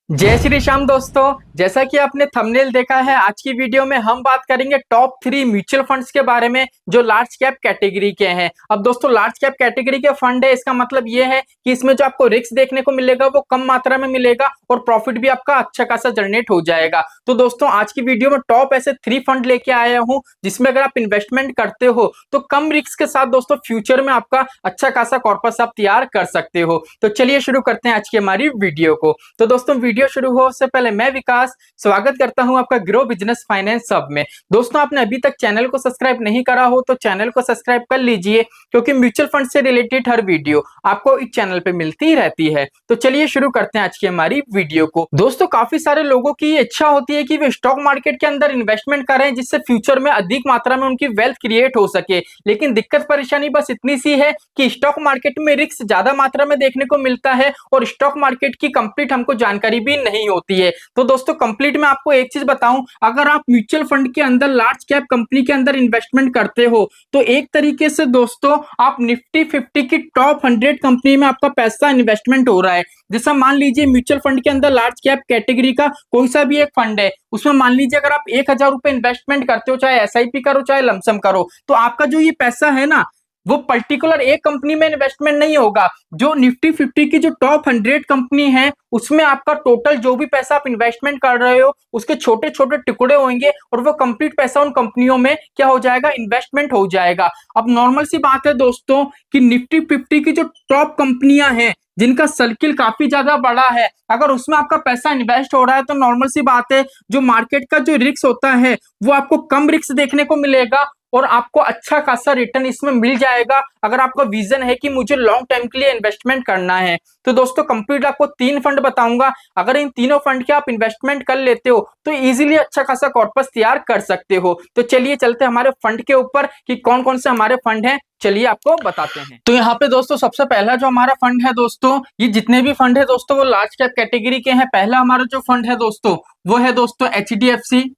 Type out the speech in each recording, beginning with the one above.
जय श्री श्याम दोस्तों। जैसा कि आपने थंबनेल देखा है, आज की वीडियो में हम बात करेंगे टॉप 3 म्यूचुअल फंड्स के बारे में जो लार्ज कैप कैटेगरी के हैं। अब दोस्तों, लार्ज कैप कैटेगरी के फंड है, इसका मतलब ये है कि इसमें जो आपको रिस्क देखने को मिलेगा वो कम मात्रा में मिलेगा और प्रॉफिट भी आपका अच्छा खासा जनरेट हो जाएगा। तो दोस्तों, आज की वीडियो में टॉप ऐसे 3 फंड लेके आया हूं जिसमें अगर आप इन्वेस्टमेंट करते हो तो कम रिस्क के साथ दोस्तों फ्यूचर में आपका अच्छा खासा कॉर्पस आप तैयार कर सकते हो। तो चलिए शुरू करते हैं आज की हमारी वीडियो को। तो दोस्तों, वीडियो शुरू हो उससे पहले मैं विकास स्वागत करता हूं आपका ग्रो बिजनेस फाइनेंस हब में। दोस्तों, आपने अभी तक चैनल को सब्सक्राइब नहीं करा हो तो चैनल को सब्सक्राइब कर लीजिए, क्योंकि म्यूचुअल फंड से रिलेटेड हर वीडियो आपको इस चैनल पे मिलती रहती है। तो चलिए शुरू करते हैं आज की हमारी वीडियो को। दोस्तों, काफी सारे लोगों की इच्छा होती है कि वे स्टॉक मार्केट के अंदर इन्वेस्टमेंट करें जिससे फ्यूचर में अधिक मात्रा में उनकी वेल्थ क्रिएट हो सके, लेकिन दिक्कत परेशानी बस इतनी सी है कि स्टॉक मार्केट में रिस्क ज्यादा मात्रा में देखने को मिलता है और स्टॉक मार्केट की कंप्लीट हमको जानकारी भी नहीं होती है। तो दोस्तों, कंप्लीट में आपको एक चीज बताऊं, अगर आप म्यूचुअल फंड के अंदर लार्ज कैप कंपनी के अंदर इन्वेस्टमेंट करते हो तो एक तरीके से दोस्तों आप निफ्टी 50 की टॉप 100 कंपनी में आपका पैसा इन्वेस्टमेंट हो रहा है। जैसा मान लीजिए म्यूचुअल फंड के अंदर लार्ज कैप कैटेगरी का कोई सा भी एक फंड है, उसमें मान लीजिए अगर आप 1000 रुपए इन्वेस्टमेंट करते हो, चाहे एसआईपी करो चाहे लमसम करो, तो आपका जो ये पैसा है ना, वो पर्टिकुलर एक कंपनी में इन्वेस्टमेंट नहीं होगा। जो निफ्टी 50 की जो टॉप 100 कंपनी है उसमें आपका टोटल जो भी पैसा आप इन्वेस्टमेंट कर रहे हो उसके छोटे छोटे टुकड़े होंगे और वो कंप्लीट पैसा उन कंपनियों में क्या हो जाएगा, इन्वेस्टमेंट हो जाएगा। अब नॉर्मल सी बात है दोस्तों कि निफ्टी 50 की जो टॉप कंपनियां हैं जिनका सर्किल काफी ज्यादा बड़ा है, अगर उसमें आपका पैसा इन्वेस्ट हो रहा है तो नॉर्मल सी बात है जो मार्केट का जो रिस्क होता है वो आपको कम रिस्क देखने को मिलेगा और आपको अच्छा खासा रिटर्न इसमें मिल जाएगा अगर आपका विजन है कि मुझे लॉन्ग टाइम के लिए इन्वेस्टमेंट करना है। तो दोस्तों, कंप्लीट आपको 3 फंड बताऊंगा, अगर इन तीनों फंड के आप इन्वेस्टमेंट कर लेते हो तो इजीली अच्छा खासा कॉर्पस तैयार कर सकते हो। तो चलिए चलते हमारे फंड के ऊपर कि कौन कौन से हमारे फंड हैं, चलिए आपको बताते हैं। तो यहाँ पे दोस्तों सबसे पहला जो हमारा फंड है दोस्तों, ये जितने भी फंड है दोस्तों वो लार्ज कैप कैटेगरी के हैं। पहला हमारा जो फंड है दोस्तों वो है दोस्तों HDFC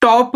टॉप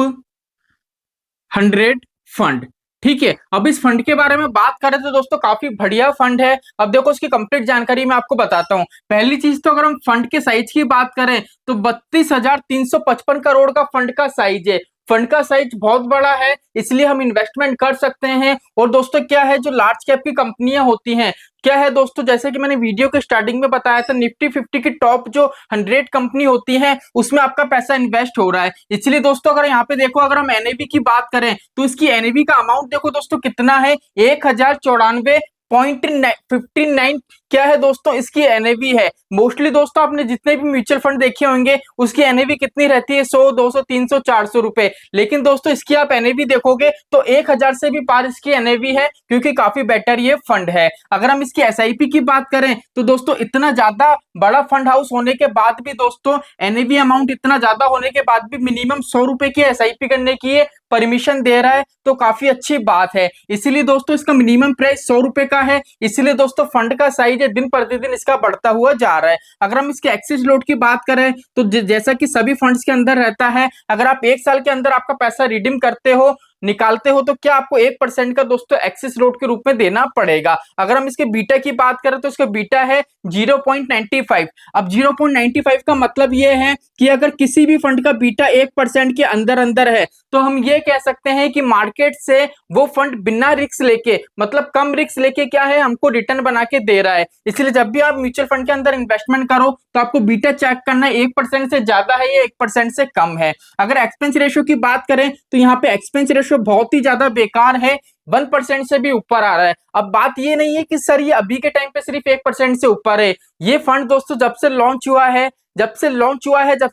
100 फंड। ठीक है, अब इस फंड के बारे में बात करें तो दोस्तों काफी बढ़िया फंड है। अब देखो इसकी कंप्लीट जानकारी मैं आपको बताता हूं। पहली चीज तो अगर हम फंड के साइज की बात करें तो 32,355 करोड़ का फंड का साइज है। फंड का साइज बहुत बड़ा है, इसलिए हम इन्वेस्टमेंट कर सकते हैं। और दोस्तों क्या है, जो लार्ज कैप की कंपनियां होती हैं, क्या है दोस्तों, जैसे कि मैंने वीडियो के स्टार्टिंग में बताया था, निफ्टी 50 की टॉप जो 100 कंपनी होती है उसमें आपका पैसा इन्वेस्ट हो रहा है। इसलिए दोस्तों अगर यहाँ पे देखो, अगर हम एनएवी की बात करें तो इसकी एनएवी का अमाउंट देखो दोस्तों कितना है, 1094.59 क्या है दोस्तों इसकी एनएवी है। मोस्टली दोस्तों आपने जितने भी म्यूचुअल फंड देखे होंगे उसकी एनएवी कितनी रहती है, 100, 200, 300, 400 रुपए। लेकिन दोस्तों इसकी आप एनएवी देखोगे तो 1000 से भी पार इसकी एनएवी है, क्योंकि काफी बेटर ये फंड है। अगर हम इसकी एसआईपी की बात करें तो दोस्तों इतना ज्यादा बड़ा फंड हाउस होने के बाद भी दोस्तों एनएवी अमाउंट इतना ज्यादा होने के बाद भी मिनिमम 100 रुपए की एसआईपी करने की परमिशन दे रहा है, तो काफी अच्छी बात है। इसीलिए दोस्तों इसका मिनिमम प्राइस 100 रुपए का है। इसीलिए दोस्तों फंड का साइज दिन प्रतिदिन इसका बढ़ता हुआ जा रहा है। अगर हम इसके एक्सेस लोड की बात करें तो जैसा कि सभी फंड्स के अंदर रहता है, अगर आप 1 साल के अंदर आपका पैसा रिडीम करते हो, निकालते हो, तो क्या आपको 1% का दोस्तों एक्सेस लोड के रूप में देना पड़ेगा। अगर हम इसके बीटा की बात करें तो इसका बीटा है 0.95। अब 0.95 का मतलब ये है कि अगर किसी भी फंड का बीटा 1% के अंदर अंदर है तो हम ये कह सकते हैं कि मार्केट से वो फंड बिना रिस्क लेके, मतलब कम रिस्क लेके क्या है, हमको रिटर्न बना के दे रहा है। इसलिए जब भी आप म्यूचुअल फंड के अंदर इन्वेस्टमेंट करो तो आपको बीटा चेक करना है 1% से ज्यादा है या 1% से कम है। अगर एक्सपेंस रेशियो की बात करें तो यहाँ पे एक्सपेंस रेशियो बहुत ही ज्यादा बेकार है, 1% से भी ऊपर आ रहा है। अब बात ये नहीं है कि सर ये अभी के टाइम पे सिर्फ 1% से ऊपर है। ये फंड दोस्तों जब से लॉन्च हुआ है, जब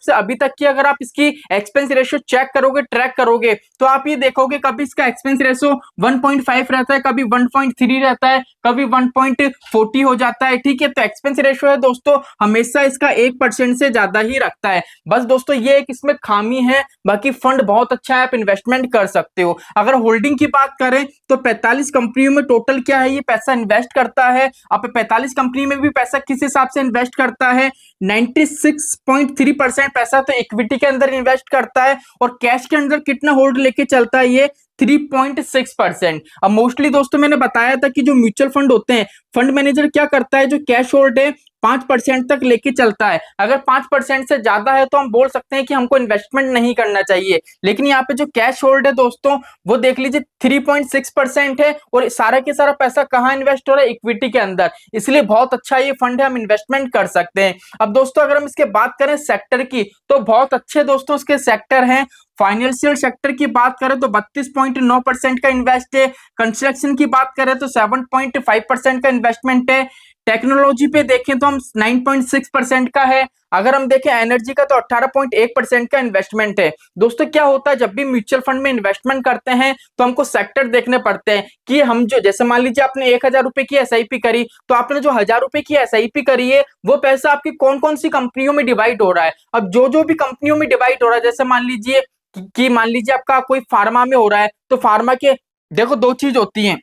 से अभी तक की अगर आप इसकी एक्सपेंस रेशियो चेक करोगे, ट्रैक करोगे, तो आप ये देखोगे कभी इसका एक्सपेंस रेशियो 1.5 रहता है, कभी 1.3 रहता है, कभी 1.40 हो जाता है। ठीक है, तो एक्सपेंस रेशियो है दोस्तों हमेशा इसका 1% से ज्यादा ही रखता है। बस दोस्तों ये एक इसमें खामी है, बाकी फंड बहुत अच्छा है, आप इन्वेस्टमेंट कर सकते हो। अगर होल्डिंग की बात करें तो 45 कंपनियों में टोटल क्या है, ये पैसा इन्वेस्ट करता है। अब 45 कंपनी में भी पैसा किस हिसाब से इन्वेस्ट करता है, 96.3% पैसा तो इक्विटी के अंदर इन्वेस्ट करता है और कैश के अंदर कितना होल्ड लेके चलता है, ये 3.6%। अब मोस्टली दोस्तों मैंने बताया था कि जो म्यूचुअल फंड होते हैं, फंड मैनेजर क्या करता है, जो कैश होल्ड है 5% तक लेके चलता है। अगर 5% से ज्यादा है तो हम बोल सकते हैं कि हमको इन्वेस्टमेंट नहीं करना चाहिए। लेकिन यहाँ पे जो कैश होल्ड है दोस्तों, वो देख लीजिए 3.6% है, और सारा के सारा पैसा कहाँ इन्वेस्ट हो रहा है, इक्विटी के अंदर। इसलिए बहुत अच्छा ये फंड है, हम इन्वेस्टमेंट कर सकते हैं। अब दोस्तों अगर हम इसके बात करें सेक्टर की, तो बहुत अच्छे दोस्तों इसके सेक्टर हैं। फाइनेंशियल सेक्टर की बात करें तो 32.9% का इन्वेस्ट है। कंस्ट्रक्शन की बात करें तो 7.5% का इन्वेस्टमेंट है। टेक्नोलॉजी पे देखें तो हम 9.6% का है। अगर हम देखें एनर्जी का तो 18.1% का इन्वेस्टमेंट है। दोस्तों क्या होता है, जब भी म्यूचुअल फंड में इन्वेस्टमेंट करते हैं तो हमको सेक्टर देखने पड़ते हैं कि हम जो, जैसे मान लीजिए आपने 1,000 रुपए की एसआईपी करी, तो आपने जो 1,000 रुपए की एसआईपी करी है वो पैसा आपकी कौन कौन सी कंपनियों में डिवाइड हो रहा है। अब जो जो भी कंपनियों में डिवाइड हो रहा है, जैसे मान लीजिए कि मान लीजिए आपका कोई फार्मा में हो रहा है, तो फार्मा के देखो दो चीज होती है।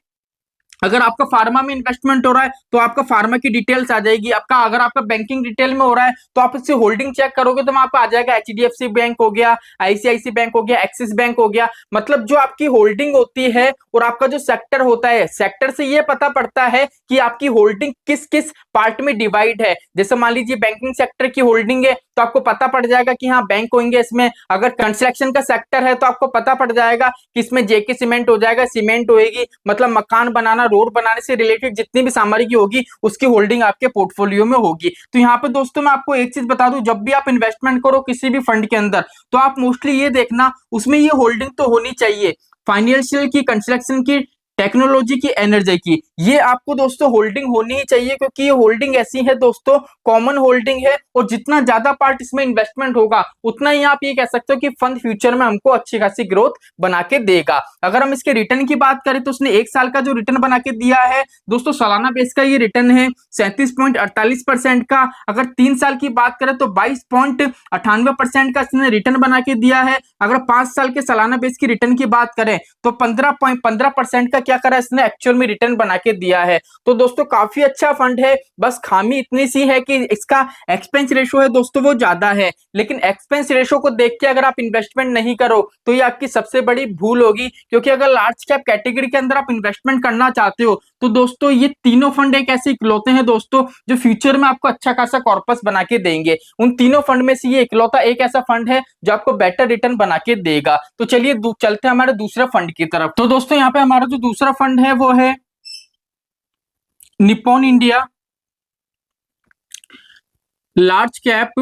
अगर आपका फार्मा में इन्वेस्टमेंट हो रहा है तो आपका फार्मा की डिटेल्स आ जाएगी। आपका अगर आपका बैंकिंग डिटेल में हो रहा है तो आप इससे होल्डिंग चेक करोगे तो वहां पर आ जाएगा एचडीएफसी बैंक हो गया, आईसीआईसी बैंक हो गया, एक्सिस बैंक हो गया। मतलब जो आपकी होल्डिंग होती है और आपका जो सेक्टर होता है, सेक्टर से ये पता पड़ता है कि आपकी होल्डिंग किस किस पार्ट में डिवाइड है। जैसे मान लीजिए बैंकिंग सेक्टर की होल्डिंग है तो आपको पता पड़ जाएगा कि हाँ बैंक होंगे इसमें। अगर कंस्ट्रक्शन का सेक्टर है तो आपको पता पड़ जाएगा कि इसमें जेके सीमेंट हो जाएगा, सीमेंट होएगी, मतलब मकान बनाना, रोड बनाने से रिलेटेड जितनी भी सामग्री होगी उसकी होल्डिंग आपके पोर्टफोलियो में होगी। तो यहाँ पे दोस्तों मैं आपको एक चीज बता दूं, जब भी आप इन्वेस्टमेंट करो किसी भी फंड के अंदर, तो आप मोस्टली ये देखना उसमें ये होल्डिंग तो होनी चाहिए, फाइनेंशियल की, कंस्ट्रक्शन की, टेक्नोलॉजी की, एनर्जी की, ये आपको दोस्तों होल्डिंग होनी ही चाहिए। क्योंकि ये होल्डिंग ऐसी है दोस्तों, कॉमन होल्डिंग है, और जितना ज्यादा पार्ट इसमें इन्वेस्टमेंट होगा उतना ही आप ये कह सकते हो कि फंड फ्यूचर में हमको अच्छी खासी ग्रोथ बना के देगा। अगर हम इसके रिटर्न की बात करें तो उसने 1 साल का जो रिटर्न बना के दिया है दोस्तों, सालाना बेस का ये रिटर्न है 37.48% का। अगर 3 साल की बात करें तो 22.98% का इसने रिटर्न बना के दिया है। अगर 5 साल के सालाना बेस की रिटर्न की बात करें तो 15% का क्या करा इसने एक्चुअल में रिटर्न बना के दिया है। तो दोस्तों काफी अच्छा फंड है, बस खामी इतनी सी है कि इसका एक्सपेंस रेशो है दोस्तों वो ज्यादा है। लेकिन एक्सपेंस रेशो को देख के अगर आप इन्वेस्टमेंट नहीं करो तो ये आपकी सबसे बड़ी भूल होगी। क्योंकि अगर लार्ज कैप कैटेगरी के अंदर आप इन्वेस्टमेंट करना चाहते हो तो दोस्तों ये तीनों फंड एक ऐसे इकलौते हैं दोस्तों जो फ्यूचर में आपको अच्छा खासा कॉर्पस बना के देंगे। उन तीनों फंड में से ये इकलौता एक ऐसा फंड है जो आपको बेटर रिटर्न बना के देगा। तो चलिए चलते हैं हमारे दूसरे फंड की तरफ। तो दोस्तों यहाँ पे हमारा जो दूसरा फंड है वो है Nippon India large cap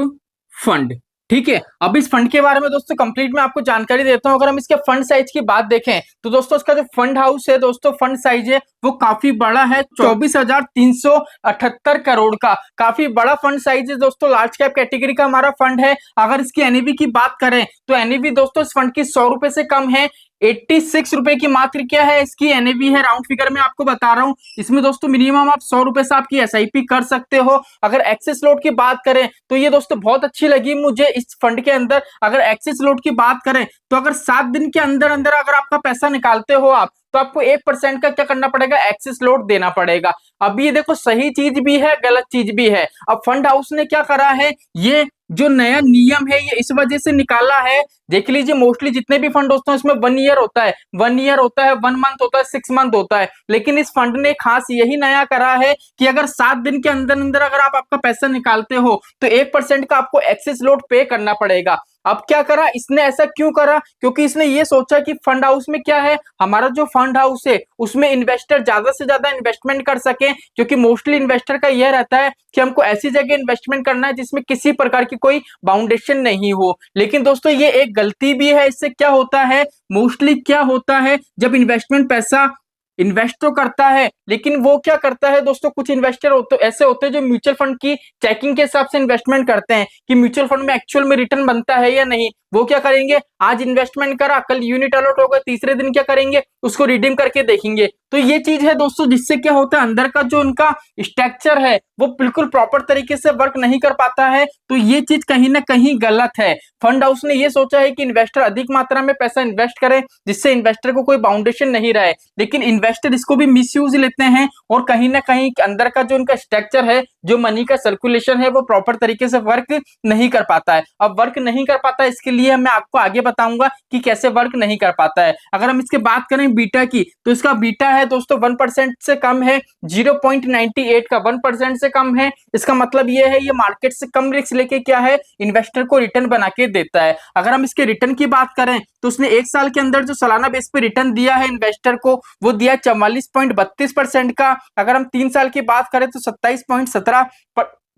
fund. ठीक है, अब इस फंड के बारे में दोस्तों कंप्लीट मैं आपको जानकारी देता हूं। अगर हम इसके फंड साइज की बात देखें तो दोस्तों इसका जो फंड हाउस है दोस्तों, फंड साइज है वो काफी बड़ा है, 24,378 करोड़ का काफी बड़ा फंड साइज है दोस्तों। लार्ज कैप कैटेगरी का हमारा फंड है। अगर इसकी एनएवी की बात करें तो एनएवी दोस्तों इस फंड की 100 रुपए से कम है, 86 रुपए की मात्र क्या है इसकी एनएवी है। राउंड फिगर में आपको बता रहा हूं, इसमें दोस्तों मिनिमम आप 100 रुपए से आपकी एसआईपी कर सकते हो। अगर एक्सेस लोड की बात करें तो ये दोस्तों बहुत अच्छी लगी मुझे इस फंड के अंदर। अगर एक्सेस लोड की बात करें तो अगर 7 दिन के अंदर अंदर अगर आपका पैसा निकालते हो आप, तो आपको 1% का क्या करना पड़ेगा, एक्सेस लोड देना पड़ेगा। अब ये देखो सही चीज भी है, गलत चीज भी है। अब फंड हाउस ने क्या करा है, ये जो नया नियम है ये इस वजह से निकाला है। देख लीजिए मोस्टली जितने भी फंड दोस्तों इसमें 1 ईयर होता है, 1 ईयर होता है, 1 मंथ होता है, 6 मंथ होता है। लेकिन इस फंड ने खास यही नया करा है कि अगर 7 दिन के अंदर अंदर अगर आप आपका पैसा निकालते हो तो 1% का आपको एक्सेस लोड पे करना पड़ेगा। अब क्या करा इसने, ऐसा क्यों करा, क्योंकि इसने ये सोचा कि फंड हाउस में क्या है, हमारा जो फंड हाउस है उसमें इन्वेस्टर ज्यादा से ज्यादा इन्वेस्टमेंट कर सके। क्योंकि मोस्टली इन्वेस्टर का यह रहता है कि हमको ऐसी जगह इन्वेस्टमेंट करना है जिसमें किसी प्रकार की कोई बाउंडेशन नहीं हो। लेकिन दोस्तों ये एक गलती भी है। इससे क्या होता है, मोस्टली क्या होता है, जब इन्वेस्टमेंट पैसा इन्वेस्ट तो करता है लेकिन वो क्या करता है दोस्तों, कुछ इन्वेस्टर ऐसे होते हैं जो म्यूचुअल फंड की चेकिंग के हिसाब से इन्वेस्टमेंट करते हैं कि म्यूचुअल फंड में एक्चुअल में रिटर्न बनता है या नहीं। वो क्या करेंगे, आज इन्वेस्टमेंट करा, कल यूनिट अलॉट होगा, तीसरे दिन क्या करेंगे, उसको रिडीम करके देखेंगे। तो ये चीज है दोस्तों जिससे क्या होता है, अंदर का जो उनका स्ट्रक्चर है वो बिल्कुल प्रॉपर तरीके से वर्क नहीं कर पाता है। तो ये चीज कहीं ना कहीं गलत है। फंड हाउस ने ये सोचा है कि इन्वेस्टर अधिक मात्रा में पैसा इन्वेस्ट करे जिससे इन्वेस्टर को कोई बाउंडेशन नहीं रहे, लेकिन इन्वेस्टर इसको भी मिसयूज लेते हैं और कहीं ना कहीं अंदर का जो उनका स्ट्रक्चर है, जो मनी का सर्कुलेशन है वो प्रॉपर तरीके से वर्क नहीं कर पाता है। अब वर्क नहीं कर पाता, इसके लिए इसलिए मैं आपको आगे बताऊंगा कि कैसे वर्क नहीं कर पाता है। अगर हम इसके बात करें बीटा की, तो इसका बीटा है दोस्तों 1% से कम है, 0.98 का 1% से कम है। इसका मतलब ये है ये मार्केट से कम रिस्क लेके क्या है इन्वेस्टर को रिटर्न बना के देता है। अगर हम इसके रिटर्न की बात करें तो उसने एक साल के अंदर जो सालाना बेस पे रिटर्न दिया है इन्वेस्टर को वो दिया 44.32% का। अगर हम 3 साल की बात करें तो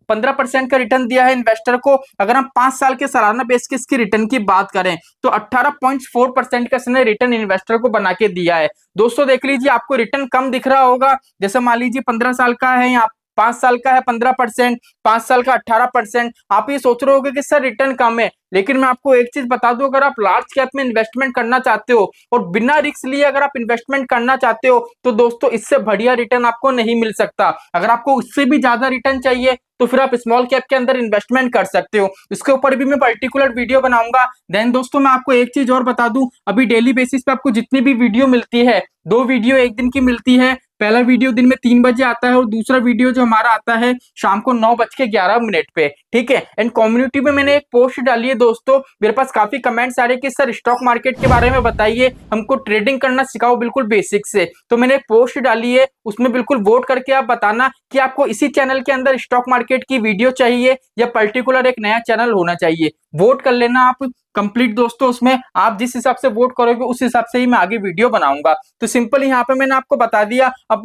15% का रिटर्न दिया है इन्वेस्टर को। अगर हम 5 साल के सालाना बेस के इसकी रिटर्न की बात करें तो 18.4% का इसने रिटर्न इन्वेस्टर को बना के दिया है। दोस्तों देख लीजिए, आपको रिटर्न कम दिख रहा होगा, जैसे मान लीजिए 15 साल का है या 5 साल का है 15%, 5 साल का 18%। आप ये सोच रहे होगे कि सर रिटर्न कम है, लेकिन मैं आपको एक चीज बता दूं, अगर आप लार्ज कैप में इन्वेस्टमेंट करना चाहते हो और बिना रिस्क लिए अगर आप इन्वेस्टमेंट करना चाहते हो तो दोस्तों इससे बढ़िया रिटर्न आपको नहीं मिल सकता। अगर आपको उससे भी ज्यादा रिटर्न चाहिए तो फिर आप स्मॉल कैप के अंदर इन्वेस्टमेंट कर सकते हो। इसके ऊपर भी मैं पर्टिकुलर वीडियो बनाऊंगा। देन दोस्तों मैं आपको एक चीज और बता दूं, अभी डेली बेसिस पे आपको जितनी भी वीडियो मिलती है, 2 वीडियो एक दिन की मिलती है। पहला वीडियो दिन में 3 बजे आता है और दूसरा वीडियो जो हमारा आता है शाम को 9:11 पे, ठीक है। एंड कम्युनिटी में मैंने एक पोस्ट डाली है दोस्तों, मेरे पास काफी कमेंट्स आ रहे हैं कि सर स्टॉक मार्केट के बारे में बताइए, हमको ट्रेडिंग करना सिखाओ बिल्कुल बेसिक से। तो मैंने एक पोस्ट डाली है, उसमें बिल्कुल वोट करके आप बताना कि आपको इसी चैनल के अंदर स्टॉक मार्केट की वीडियो चाहिए या पर्टिकुलर एक नया चैनल होना चाहिए। वोट कर लेना आप कंप्लीट दोस्तों, उसमें आप जिस हिसाब से वोट करोगे उस हिसाब से ही मैं आगे वीडियो बनाऊंगा। तो सिंपल यहाँ पे मैंने आपको बता दिया। अब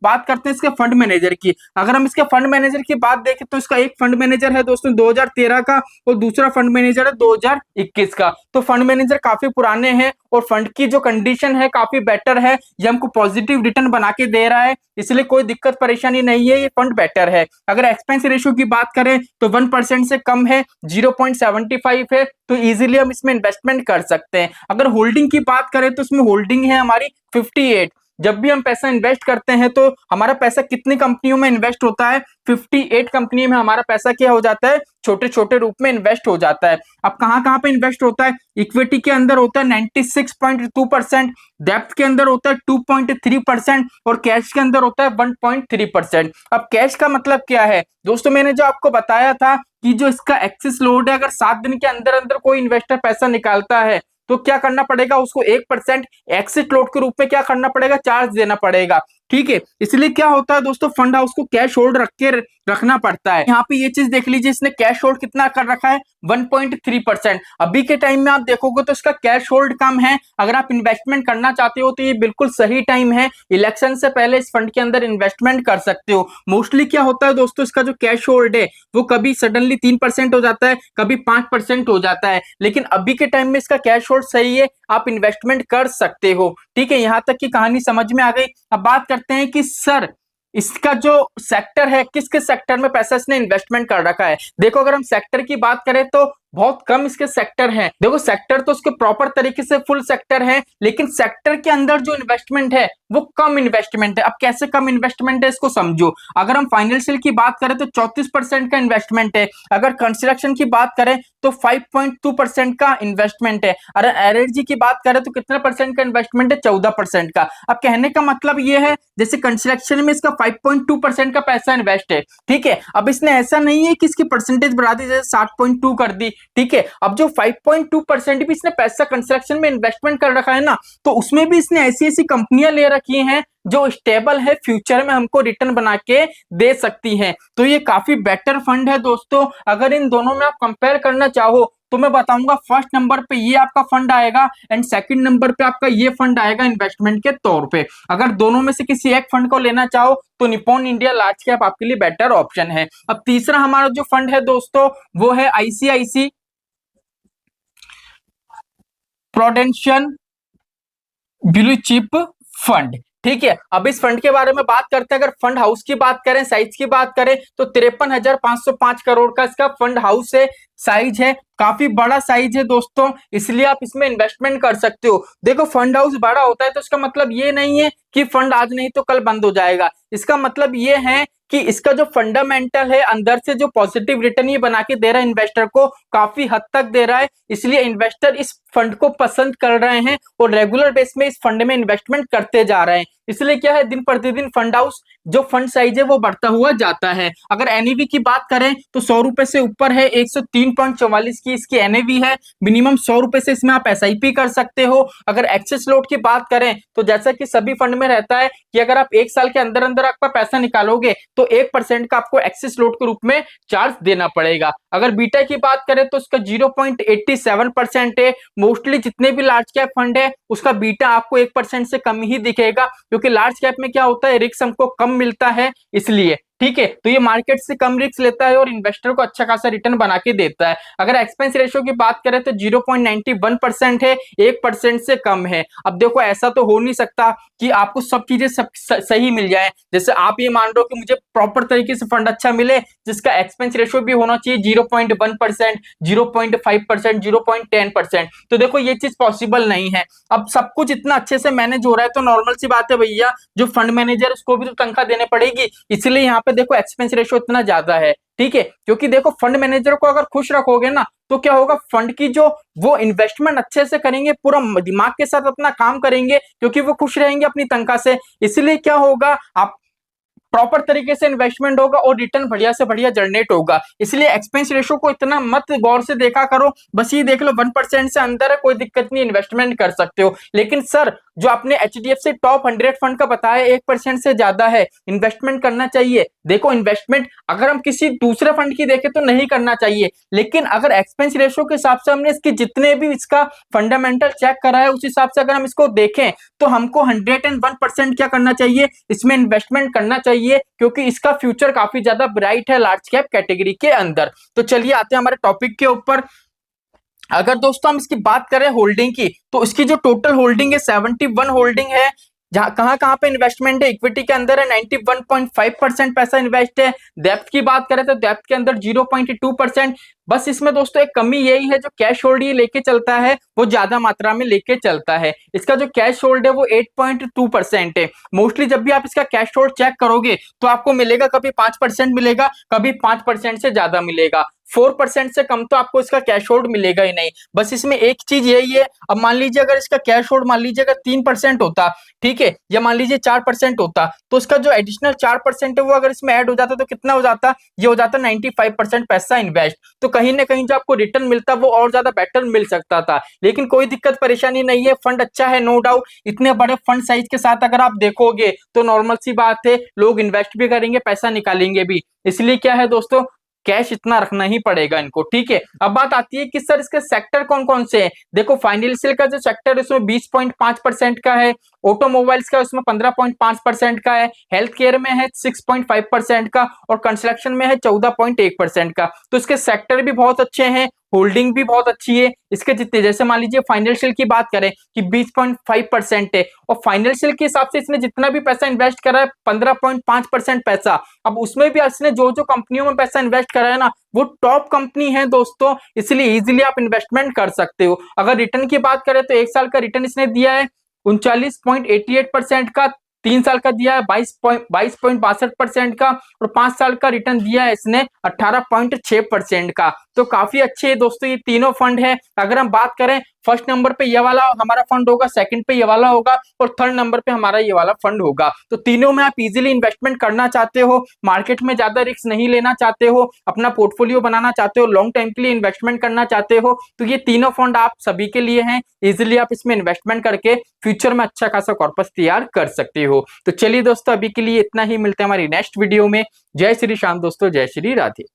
बात करते हैं इसके फंड मैनेजर की। अगर हम इसके फंड मैनेजर की बात देखें तो इसका एक फंड मैनेजर है दोस्तों 2013 का और दूसरा फंड मैनेजर है 2021 का। तो फंड मैनेजर काफी पुराने हैं और फंड की जो कंडीशन है काफी बेटर है, ये हमको पॉजिटिव रिटर्न बना के दे रहा है, इसलिए कोई दिक्कत परेशानी नहीं है, ये फंड बेटर है। अगर एक्सपेंस रेशियो की बात करें तो 1% से कम है, 0.75 है, तो इजीली हम इसमें इन्वेस्टमेंट कर सकते हैं। अगर होल्डिंग की बात करें तो इसमें होल्डिंग है हमारी 58। जब भी हम पैसा इन्वेस्ट करते हैं तो हमारा पैसा कितनी कंपनियों में इन्वेस्ट होता है, 58 कंपनी में हमारा पैसा क्या हो जाता है, छोटे छोटे रूप में इन्वेस्ट हो जाता है। अब कहां कहां पे इन्वेस्ट होता है, इक्विटी के अंदर होता है 96.2%, डेब्ट के अंदर होता है 2.3% और कैश के अंदर होता है 1.3%। अब कैश का मतलब क्या है दोस्तों, मैंने जो आपको बताया था कि जो इसका एक्सेस लोड है, अगर 7 दिन के अंदर अंदर कोई इन्वेस्टर पैसा निकालता है तो क्या करना पड़ेगा, उसको 1% एक्सिट लोड के रूप में क्या करना पड़ेगा, चार्ज देना पड़ेगा, ठीक है। इसलिए क्या होता है दोस्तों, फंड हाउस को कैश होल्ड रखना पड़ता है। यहाँ पे ये चीज देख लीजिए, इसने कैश होल्ड कितना कर रखा है, 1.3%। अभी के टाइम में आप देखोगे तो इसका कैश होल्ड कम है। अगर आप इन्वेस्टमेंट करना चाहते हो तो ये बिल्कुल सही टाइम है, इलेक्शन से पहले इस फंड के अंदर इन्वेस्टमेंट कर सकते हो। मोस्टली क्या होता है दोस्तों, इसका जो कैश होल्ड है वो कभी सडनली 3% हो जाता है, कभी 5% हो जाता है, लेकिन अभी के टाइम में इसका कैश होल्ड सही है, आप इन्वेस्टमेंट कर सकते हो, ठीक है। यहां तक की कहानी समझ में आ गई। अब बात करते हैं कि सर इसका जो सेक्टर है, किस किस सेक्टर में पैसा इसने इन्वेस्टमेंट कर रखा है। देखो अगर हम सेक्टर की बात करें तो बहुत कम इसके सेक्टर हैं। देखो सेक्टर तो उसके प्रॉपर तरीके से फुल सेक्टर है, लेकिन सेक्टर के अंदर जो इन्वेस्टमेंट है वो कम इन्वेस्टमेंट है। अब कैसे कम इन्वेस्टमेंट है इसको समझो। अगर हम फाइनेंशियल की बात करें तो 34% का इन्वेस्टमेंट है। अगर कंस्ट्रक्शन की बात करें तो 5.2% का इन्वेस्टमेंट है। अगर एनर्जी की बात करें तो कितना परसेंट का इन्वेस्टमेंट है, 14% का। अब कहने का मतलब ये है जैसे कंस्ट्रक्शन में इसका 5.2% का पैसा इन्वेस्ट है, ठीक है। अब इसने ऐसा नहीं है कि इसकी परसेंटेज बढ़ा दी, जैसे 7.2 कर दी, ठीक है। अब जो 5.2% भी इसने पैसा कंस्ट्रक्शन में इन्वेस्टमेंट कर रखा है ना, तो उसमें भी इसने ऐसी ऐसी कंपनियां ले रखी हैं जो स्टेबल है, फ्यूचर में हमको रिटर्न बना के दे सकती हैं। तो ये काफी बेटर फंड है दोस्तों। अगर इन दोनों में आप कंपेयर करना चाहो तो मैं बताऊंगा फर्स्ट नंबर पे ये आपका फंड आएगा एंड सेकंड नंबर पे आपका ये फंड आएगा इन्वेस्टमेंट के तौर पे। अगर दोनों में से किसी एक फंड को लेना चाहो तो निप्पॉन इंडिया लार्ज कैप आपके लिए बेटर ऑप्शन है। अब तीसरा हमारा जो फंड है दोस्तों वो है ICICI Prudential Blue Chip Fund, ठीक है। अब इस फंड के बारे में बात करते हैं। अगर फंड हाउस की बात करें, साइज की बात करें तो 53,505 करोड़ का इसका फंड हाउस है, साइज है, काफी बड़ा साइज है दोस्तों, इसलिए आप इसमें इन्वेस्टमेंट कर सकते हो। देखो फंड हाउस बड़ा होता है तो इसका मतलब ये नहीं है कि फंड आज नहीं तो कल बंद हो जाएगा। इसका मतलब ये है कि इसका जो फंडामेंटल है, अंदर से जो पॉजिटिव रिटर्न ये बना के दे रहा है इन्वेस्टर को, काफी हद तक दे रहा है, इसलिए इन्वेस्टर इस फंड को पसंद कर रहे हैं और रेगुलर बेस में इस फंड में इन्वेस्टमेंट करते जा रहे हैं। इसलिए क्या है, दिन प्रतिदिन फंड हाउस जो फंड साइज है वो बढ़ता हुआ जाता है। अगर एनएवी की बात करें तो 100 रुपए से ऊपर है, 103.44 की इसकी एनएवी है। मिनिमम 100 रुपए से इसमें आप एसआईपी कर सकते हो। अगर एक्सेस लोड की बात करें तो जैसा कि सभी फंड में रहता है कि अगर आप 1 साल के अंदर अंदर आपका पैसा निकालोगे तो 1% का आपको एक्सेस लोड के रूप में चार्ज देना पड़ेगा। अगर बीटा की बात करें तो उसका 0.87% है। मोस्टली जितने भी लार्ज कैप फंड है उसका बीटा आपको 1% से कम ही दिखेगा, क्योंकि लार्ज कैप में क्या होता है, रिस्क हमको कम मिलता है इसलिए। ठीक है, तो ये मार्केट से कम रिस्क लेता है और इन्वेस्टर को अच्छा खासा रिटर्न बना के देता है। अगर एक्सपेंस रेशियो की बात करें तो 0.91% है, 1% से कम है। अब देखो ऐसा तो हो नहीं सकता कि आपको सब चीजें सब सही मिल जाए। जैसे आप ये मान रहे हो कि मुझे प्रॉपर तरीके से फंड अच्छा मिले जिसका एक्सपेंस रेशियो भी होना चाहिए 0.1%, 0.5%, 0.10%, तो देखो ये चीज पॉसिबल नहीं है। अब सब कुछ इतना अच्छे से मैनेज हो रहा है तो नॉर्मल सी बात है भैया, जो फंड मैनेजर उसको भी तो तनख्वाह देने पड़ेगी, इसलिए यहाँ पे देखो एक्सपेंस रेशियो इतना ज्यादा है। ठीक है, क्योंकि देखो फंड मैनेजर को अगर खुश रखोगे ना तो क्या होगा, फंड की जो वो इन्वेस्टमेंट अच्छे से करेंगे, पूरा दिमाग के साथ अपना काम करेंगे, क्योंकि वो खुश रहेंगे अपनी तनख्वाह से। इसलिए क्या होगा, आप प्रॉपर तरीके से इन्वेस्टमेंट होगा और रिटर्न बढ़िया से बढ़िया जनरेट होगा। इसलिए एक्सपेंस रेशियो को इतना मत गौर से देखा करो, बस ये देख लो 1% से अंदर है, कोई दिक्कत नहीं, इन्वेस्टमेंट कर सकते हो। लेकिन सर जो आपने एचडीएफसी टॉप 100 फंड का बताया 1% से ज्यादा है, इन्वेस्टमेंट करना चाहिए। देखो इन्वेस्टमेंट अगर हम किसी दूसरे फंड की देखें तो नहीं करना चाहिए, लेकिन अगर एक्सपेंस रेशियो के हिसाब से हमने इसकी जितने भी इसका फंडामेंटल चेक करा है उस हिसाब से अगर हम इसको देखें तो हमको 101% क्या करना चाहिए, इसमें इन्वेस्टमेंट करना चाहिए, क्योंकि इसका फ्यूचर काफी ज्यादा ब्राइट है लार्ज कैप कैटेगरी के अंदर। तो चलिए आते हैं हमारे टॉपिक के ऊपर। अगर दोस्तों हम इसकी बात करें होल्डिंग की तो इसकी जो टोटल होल्डिंग है 71 होल्डिंग है। जहां कहां कहां पे इन्वेस्टमेंट है, इक्विटी के अंदर है 91.5% पैसा इन्वेस्ट है। डेप्थ की बात करें तो डेप्थ के अंदर 0.2%। बस इसमें दोस्तों एक कमी यही है, जो कैश होल्ड ये लेके चलता है वो ज्यादा मात्रा में लेके चलता है। इसका जो कैश होल्ड है वो 8.2% है। मोस्टली जब भी आप इसका कैश होल्ड चेक करोगे तो आपको मिलेगा कभी 5% मिलेगा, कभी 5% से ज्यादा मिलेगा, 4% से कम तो आपको इसका कैश होल्ड मिलेगा ही नहीं। बस इसमें एक चीज यही है, अब मान लीजिए अगर इसका कैश होल्ड मान लीजिए अगर 3% होता, ठीक है, या मान लीजिए 4% होता, तो इसका जो एडिशनल 4% है वो अगर इसमें ऐड हो जाता तो कितना हो जाता, ये हो जाता 95% पैसा इन्वेस्ट। तो कहीं ना कहीं जो आपको रिटर्न मिलता वो और ज्यादा बेटर मिल सकता था। लेकिन कोई दिक्कत परेशानी नहीं है, फंड अच्छा है नो डाउट। इतने बड़े फंड साइज के साथ अगर आप देखोगे तो नॉर्मल सी बात है, लोग इन्वेस्ट भी करेंगे, पैसा निकालेंगे भी। इसलिए क्या है दोस्तों, कैश इतना रखना ही पड़ेगा इनको। ठीक है, अब बात आती है कि सर इसके सेक्टर कौन कौन से हैं। देखो फाइनेंशियल का जो सेक्टर है उसमें 20.5% का है, ऑटोमोबाइल्स का उसमें 15.5% का है, हेल्थ केयर में है 6.5% का और कंस्ट्रक्शन में है 14.1% का। तो इसके सेक्टर भी बहुत अच्छे हैं, होल्डिंग भी बहुत अच्छी है इसके जितने। जैसे मान लीजिए फाइनेंशियल की बात करें कि 20.5% है, और फाइनेंशियल के हिसाब से इसने जितना भी पैसा इन्वेस्ट करा है 15.5% पैसा। अब उसमें भी इसने जो जो कंपनियों में पैसा इन्वेस्ट करा है ना वो टॉप कंपनी है दोस्तों, इसलिए इजीली आप इन्वेस्टमेंट कर सकते हो। अगर रिटर्न की बात करें तो 1 साल का रिटर्न इसने दिया है 39.88% का, 3 साल का दिया है 22.62% का, और 5 साल का रिटर्न दिया है इसने 18.6% का। तो काफी अच्छे है दोस्तों ये तीनों फंड है। अगर हम बात करें फर्स्ट नंबर पे ये वाला हमारा फंड होगा, सेकंड पे ये वाला होगा और थर्ड नंबर पे हमारा ये वाला फंड होगा। तो तीनों में आप इजीली इन्वेस्टमेंट करना चाहते हो, मार्केट में ज्यादा रिस्क नहीं लेना चाहते हो, अपना पोर्टफोलियो बनाना चाहते हो, लॉन्ग टाइम के लिए इन्वेस्टमेंट करना चाहते हो, तो ये तीनों फंड आप सभी के लिए हैं। इजीली आप इसमें इन्वेस्टमेंट करके फ्यूचर में अच्छा खासा कॉर्पस तैयार कर सकते हो। तो चलिए दोस्तों अभी के लिए इतना ही, मिलते हैं हमारी नेक्स्ट वीडियो में। जय श्री श्याम दोस्तों, जय श्री राधे।